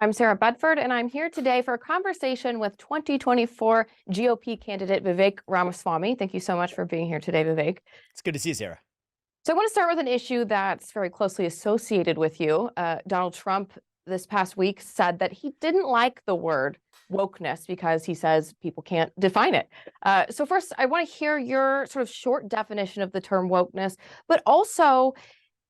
I'm Sarah Bedford, and I'm here today for a conversation with 2024 GOP candidate Vivek Ramaswamy. Thank you so much for being here today, Vivek. It's good to see you, Sarah. So I want to start with an issue that's very closely associated with you. Donald Trump this past week said that he didn't like the word wokeness because he says people can't define it. So first, I want to hear your sort of short definition of the term wokeness, but also,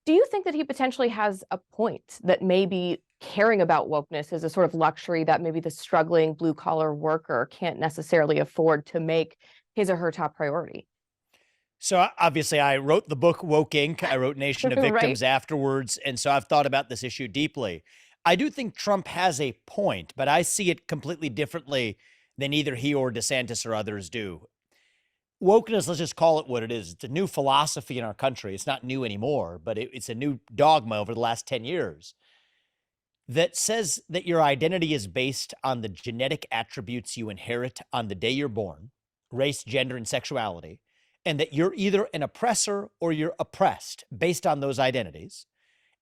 do you think that he potentially has a point that maybe caring about wokeness is a sort of luxury that maybe the struggling blue collar worker can't necessarily afford to make his or her top priority? So obviously, I wrote the book Woke Inc. I wrote Nation of Right. Victims afterwards. And so I've thought about this issue deeply. I do think Trump has a point, but I see it completely differently than either he or DeSantis or others do. Wokeness, let's just call it what it is. It's a new philosophy in our country. It's not new anymore, but it's a new dogma over the last 10 years that says that your identity is based on the genetic attributes you inherit on the day you're born, race, gender, and sexuality, and that you're either an oppressor or you're oppressed based on those identities,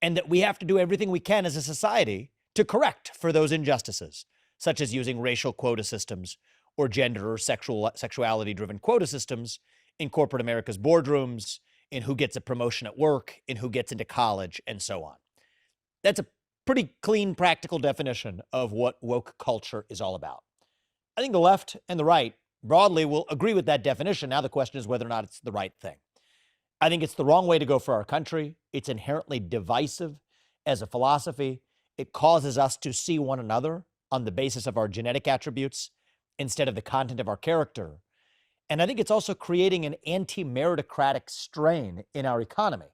and that we have to do everything we can as a society to correct for those injustices, such as using racial quota systems or gender or sexuality-driven quota systems in corporate America's boardrooms, in who gets a promotion at work, in who gets into college, and so on. That's a pretty clean, practical definition of what woke culture is all about. I think the left and the right broadly will agree with that definition. Now the question is whether or not it's the right thing. I think it's the wrong way to go for our country. It's inherently divisive as a philosophy. It causes us to see one another on the basis of our genetic attributes instead of the content of our character. And I think it's also creating an anti-meritocratic strain in our economy.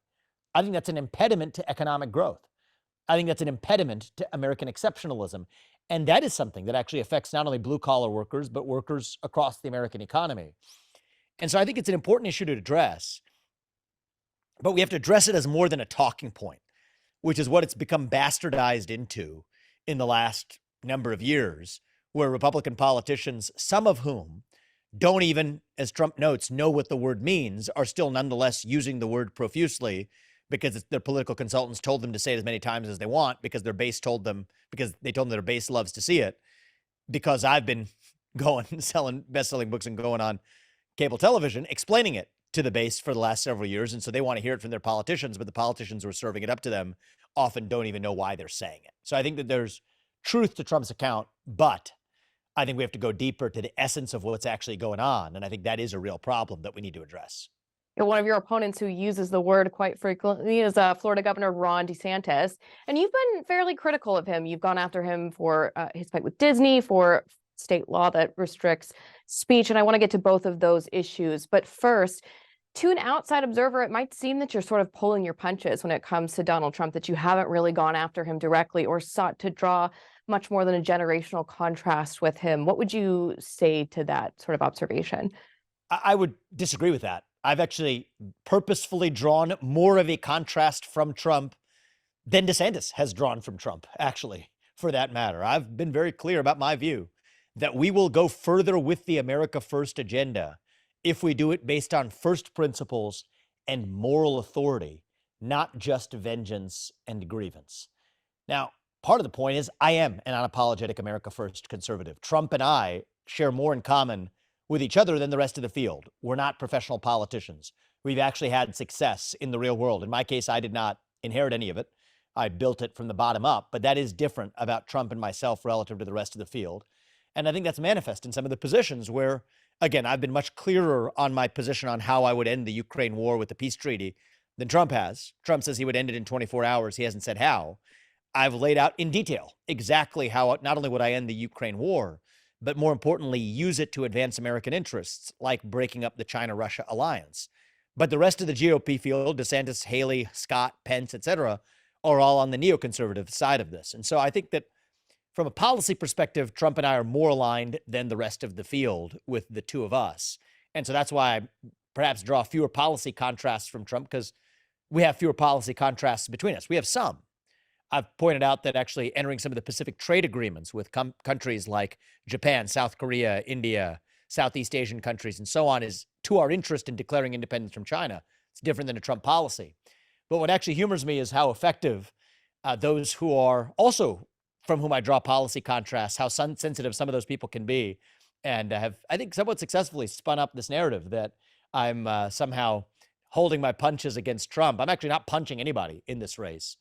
I think that's an impediment to economic growth. I think that's an impediment to American exceptionalism. And that is something that actually affects not only blue-collar workers, but workers across the American economy. And so I think it's an important issue to address, but we have to address it as more than a talking point, which is what it's become bastardized into in the last number of years, where Republican politicians, some of whom don't even, as Trump notes, know what the word means, are still nonetheless using the word profusely because their political consultants told them to say it as many times as they want, because their base told them, because they told them their base loves to see it, because I've been going and selling best-selling books and going on cable television, explaining it to the base for the last several years. And so they want to hear it from their politicians, but the politicians who are serving it up to them often don't even know why they're saying it. So I think that there's truth to Trump's account, but I think we have to go deeper to the essence of what's actually going on. And I think that is a real problem that we need to address. One of your opponents who uses the word quite frequently is Florida Governor Ron DeSantis. And you've been fairly critical of him. You've gone after him for his fight with Disney, for state law that restricts speech. And I want to get to both of those issues. But first, to an outside observer, it might seem that you're sort of pulling your punches when it comes to Donald Trump, that you haven't really gone after him directly or sought to draw much more than a generational contrast with him. What would you say to that sort of observation? I would disagree with that. I've actually purposefully drawn more of a contrast from Trump than DeSantis has drawn from Trump, actually, for that matter. I've been very clear about my view that we will go further with the America First agenda if we do it based on first principles and moral authority, not just vengeance and grievance. Now, part of the point is I am an unapologetic America First conservative. Trump and I share more in common with each other than the rest of the field. We're not professional politicians. We've actually had success in the real world. In my case, I did not inherit any of it. I built it from the bottom up, but that is different about Trump and myself relative to the rest of the field. And I think that's manifest in some of the positions where, again, I've been much clearer on my position on how I would end the Ukraine war with the peace treaty than Trump has. Trump says he would end it in 24 hours. He hasn't said how. I've laid out in detail exactly how not only would I end the Ukraine war, but more importantly, use it to advance American interests, like breaking up the China-Russia alliance. But the rest of the GOP field, DeSantis, Haley, Scott, Pence, et cetera, are all on the neoconservative side of this. And so I think that from a policy perspective, Trump and I are more aligned than the rest of the field with the two of us. And so that's why I perhaps draw fewer policy contrasts from Trump, because we have fewer policy contrasts between us. We have some. I've pointed out that actually entering some of the Pacific trade agreements with countries like Japan, South Korea, India, Southeast Asian countries, and so on is to our interest in declaring independence from China. It's different than a Trump policy. But what actually humors me is how effective those who are also from whom I draw policy contrasts, how sensitive some of those people can be, and have, I think, somewhat successfully spun up this narrative that I'm somehow holding my punches against Trump. I'm actually not punching anybody in this race.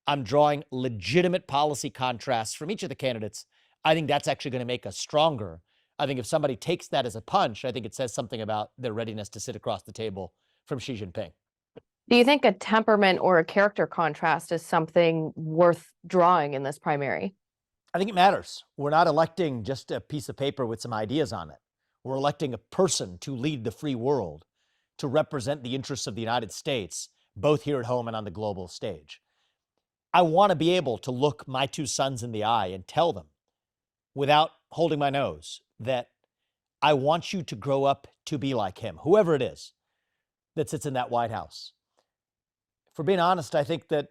I'm drawing legitimate policy contrasts from each of the candidates. I think that's actually going to make us stronger. I think if somebody takes that as a punch, I think it says something about their readiness to sit across the table from Xi Jinping. Do you think a temperament or a character contrast is something worth drawing in this primary? I think it matters. We're not electing just a piece of paper with some ideas on it. We're electing a person to lead the free world, to represent the interests of the United States, both here at home and on the global stage. I want to be able to look my two sons in the eye and tell them, without holding my nose, that I want you to grow up to be like him, whoever it is that sits in that White House. For being honest, I think that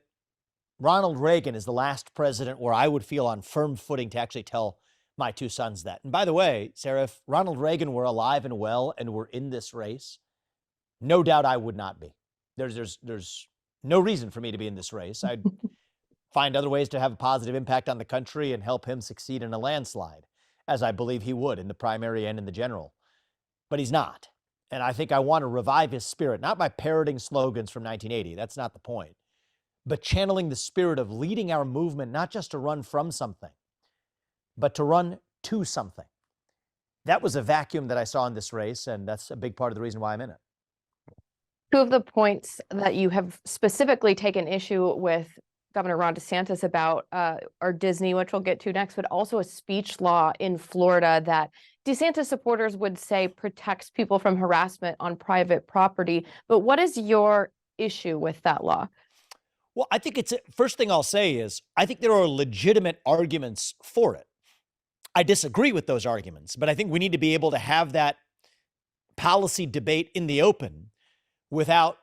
Ronald Reagan is the last president where I would feel on firm footing to actually tell my two sons that. And by the way, Sarah, if Ronald Reagan were alive and well and were in this race, no doubt I would not be. There's no reason for me to be in this race. I'd find other ways to have a positive impact on the country and help him succeed in a landslide, as I believe he would in the primary and in the general. But he's not. And I think I want to revive his spirit, not by parroting slogans from 1980. That's not the point. But channeling the spirit of leading our movement, not just to run from something, but to run to something. That was a vacuum that I saw in this race, and that's a big part of the reason why I'm in it. Two of the points that you have specifically taken issue with Governor Ron DeSantis about are Disney, which we'll get to next, but also a speech law in Florida that DeSantis supporters would say protects people from harassment on private property. But what is your issue with that law? Well, I think first thing I'll say is I think there are legitimate arguments for it. I disagree with those arguments, but I think we need to be able to have that policy debate in the open without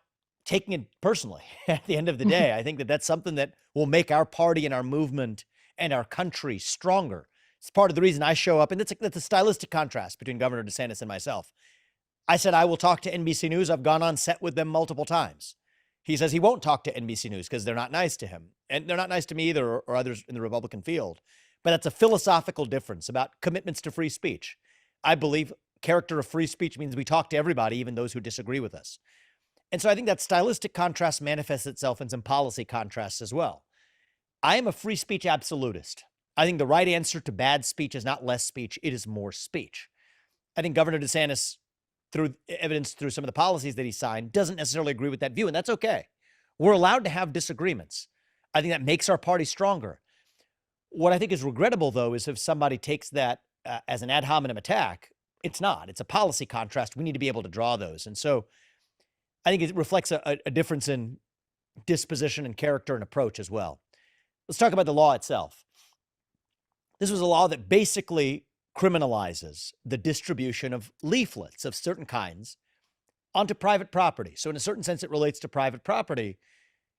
taking it personally. At the end of the day, I think that that's something that will make our party and our movement and our country stronger. It's part of the reason I show up, and that's a stylistic contrast between Governor DeSantis and myself. I said I will talk to NBC News. I've gone on set with them multiple times. He says he won't talk to NBC News because they're not nice to him. And they're not nice to me either, or others in the Republican field. But that's a philosophical difference about commitments to free speech. I believe character of free speech means we talk to everybody, even those who disagree with us. And so I think that stylistic contrast manifests itself in some policy contrasts as well. I am a free speech absolutist. I think the right answer to bad speech is not less speech, it is more speech. I think Governor DeSantis, through evidence through some of the policies that he signed, doesn't necessarily agree with that view, and that's okay. We're allowed to have disagreements. I think that makes our party stronger. What I think is regrettable, though, is if somebody takes that as an ad hominem attack. It's not. It's a policy contrast. We need to be able to draw those. And so I think it reflects a difference in disposition and character and approach as well. Let's talk about the law itself. This was a law that basically criminalizes the distribution of leaflets of certain kinds onto private property. So in a certain sense, it relates to private property.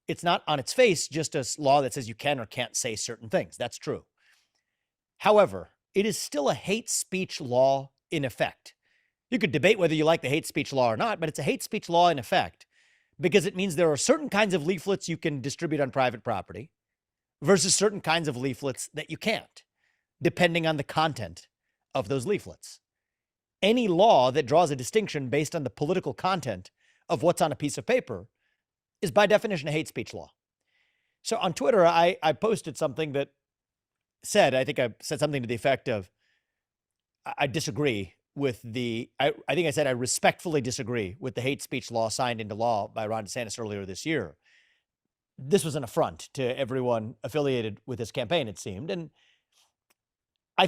It's not on its face just a law that says you can or can't say certain things. That's true. However, it is still a hate speech law in effect. You could debate whether you like the hate speech law or not, but it's a hate speech law in effect because it means there are certain kinds of leaflets you can distribute on private property versus certain kinds of leaflets that you can't, depending on the content of those leaflets. Any law that draws a distinction based on the political content of what's on a piece of paper is by definition a hate speech law. So on Twitter, I posted something that said, I think I said something to the effect of, I disagree with I think I said I respectfully disagree with the hate speech law signed into law by Ron DeSantis earlier this year. This was an affront to everyone affiliated with his campaign, it seemed. And I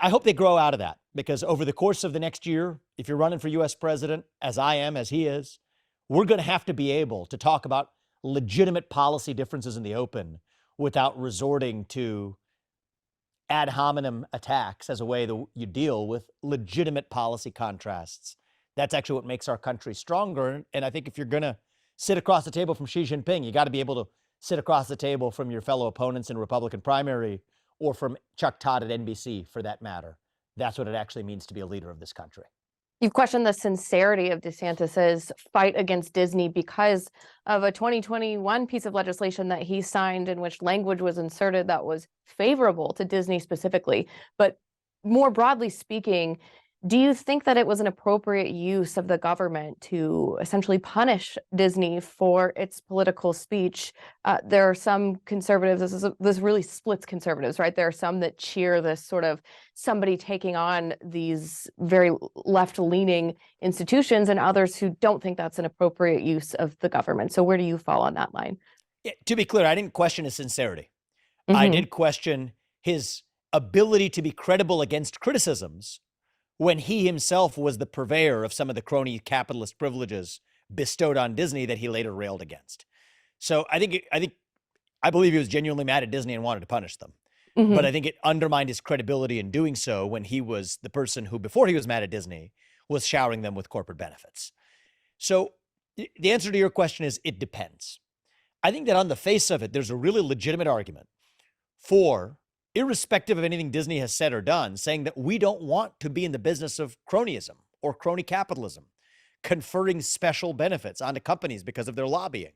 hope they grow out of that, because over the course of the next year, if you're running for U.S. president, as I am, as he is, we're going to have to be able to talk about legitimate policy differences in the open without resorting to ad hominem attacks as a way that you deal with legitimate policy contrasts. That's actually what makes our country stronger. And I think if you're going to sit across the table from Xi Jinping, you got to be able to sit across the table from your fellow opponents in a Republican primary or from Chuck Todd at NBC, for that matter. That's what it actually means to be a leader of this country. You've questioned the sincerity of DeSantis's fight against Disney because of a 2021 piece of legislation that he signed in which language was inserted that was favorable to Disney specifically. But more broadly speaking, do you think that it was an appropriate use of the government to essentially punish Disney for its political speech? There are some conservatives, this really splits conservatives, right? There are some that cheer this sort of somebody taking on these very left-leaning institutions, and others who don't think that's an appropriate use of the government. So where do you fall on that line? Yeah, to be clear, I didn't question his sincerity. I Mm-hmm. did question his ability to be credible against criticisms when he himself was the purveyor of some of the crony capitalist privileges bestowed on Disney that he later railed against. So I believe he was genuinely mad at Disney and wanted to punish them. But I think it undermined his credibility in doing so when he was the person who, before he was mad at Disney, was showering them with corporate benefits. So the answer to your question is it depends. I think that on the face of it, there's a really legitimate argument for, irrespective of anything Disney has said or done, saying that we don't want to be in the business of cronyism or crony capitalism, conferring special benefits onto companies because of their lobbying.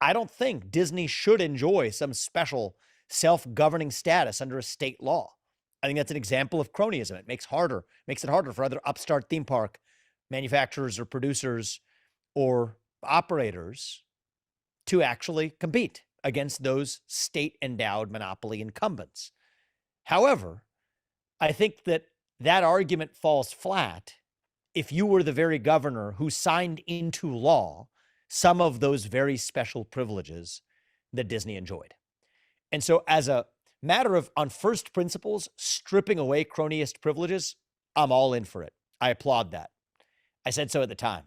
I don't think Disney should enjoy some special self-governing status under a state law. I think that's an example of cronyism. It makes it harder for other upstart theme park manufacturers or producers or operators to actually compete against those state-endowed monopoly incumbents. However, I think that that argument falls flat if you were the very governor who signed into law some of those very special privileges that Disney enjoyed. And so as a matter of, on first principles, stripping away cronyist privileges, I'm all in for it. I applaud that. I said so at the time.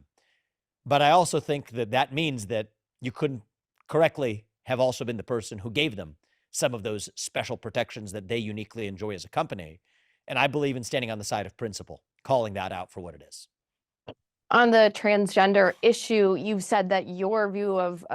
But I also think that that means that you couldn't correctly have also been the person who gave them some of those special protections that they uniquely enjoy as a company. And I believe in standing on the side of principle, calling that out for what it is. On the transgender issue, you've said that your view of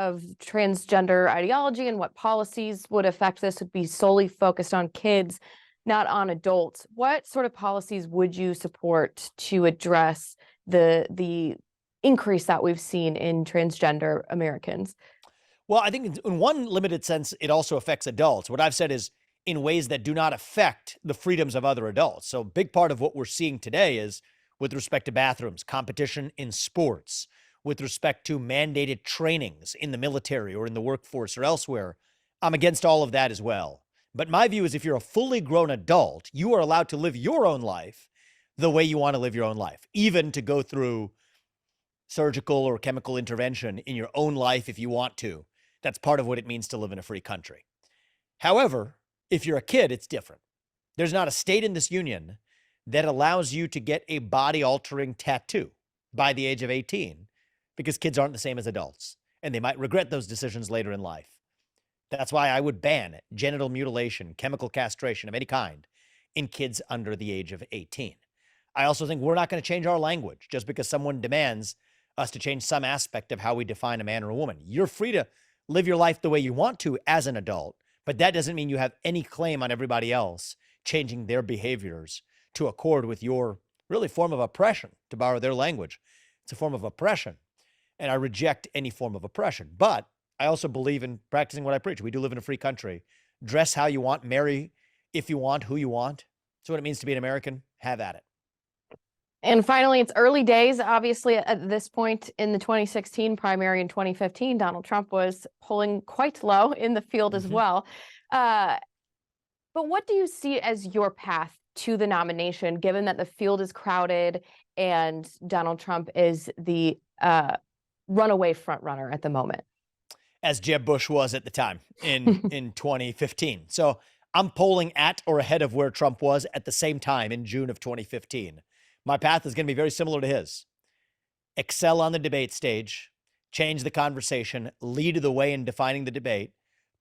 transgender ideology and what policies would affect this would be solely focused on kids, not on adults. What sort of policies would you support to address the increase that we've seen in transgender Americans? Well, I think in one limited sense, it also affects adults. What I've said is in ways that do not affect the freedoms of other adults. So a big part of what we're seeing today is with respect to bathrooms, competition in sports, with respect to mandated trainings in the military or in the workforce or elsewhere. I'm against all of that as well. But my view is if you're a fully grown adult, you are allowed to live your own life the way you want to live your own life, even to go through surgical or chemical intervention in your own life if you want to. That's part of what it means to live in a free country. However, if you're a kid, it's different. There's not a state in this union that allows you to get a body-altering tattoo by the age of 18 because kids aren't the same as adults, and they might regret those decisions later in life. That's why I would ban genital mutilation, chemical castration of any kind in kids under the age of 18. I also think we're not going to change our language just because someone demands us to change some aspect of how we define a man or a woman. You're free to live your life the way you want to as an adult, but that doesn't mean you have any claim on everybody else changing their behaviors to accord with your really form of oppression, to borrow their language. It's a form of oppression, and I reject any form of oppression. But I also believe in practicing what I preach. We do live in a free country. Dress how you want, marry if you want, who you want. That's what it means to be an American. Have at it. And finally, it's early days. Obviously, at this point in the 2016 primary in 2015, Donald Trump was polling quite low in the field as well. But what do you see as your path to the nomination, given that the field is crowded and Donald Trump is the runaway frontrunner at the moment? As Jeb Bush was at the time in 2015. So I'm polling at or ahead of where Trump was at the same time in June of 2015. My path is going to be very similar to his. Excel on the debate stage, change the conversation, lead the way in defining the debate,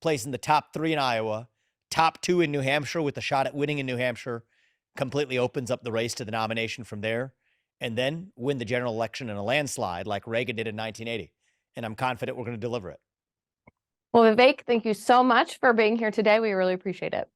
place in the top 3 in Iowa, top 2 in New Hampshire with a shot at winning in New Hampshire, completely opens up the race to the nomination from there, and then win the general election in a landslide like Reagan did in 1980. And I'm confident we're going to deliver it. Well, Vivek, thank you so much for being here today. We really appreciate it.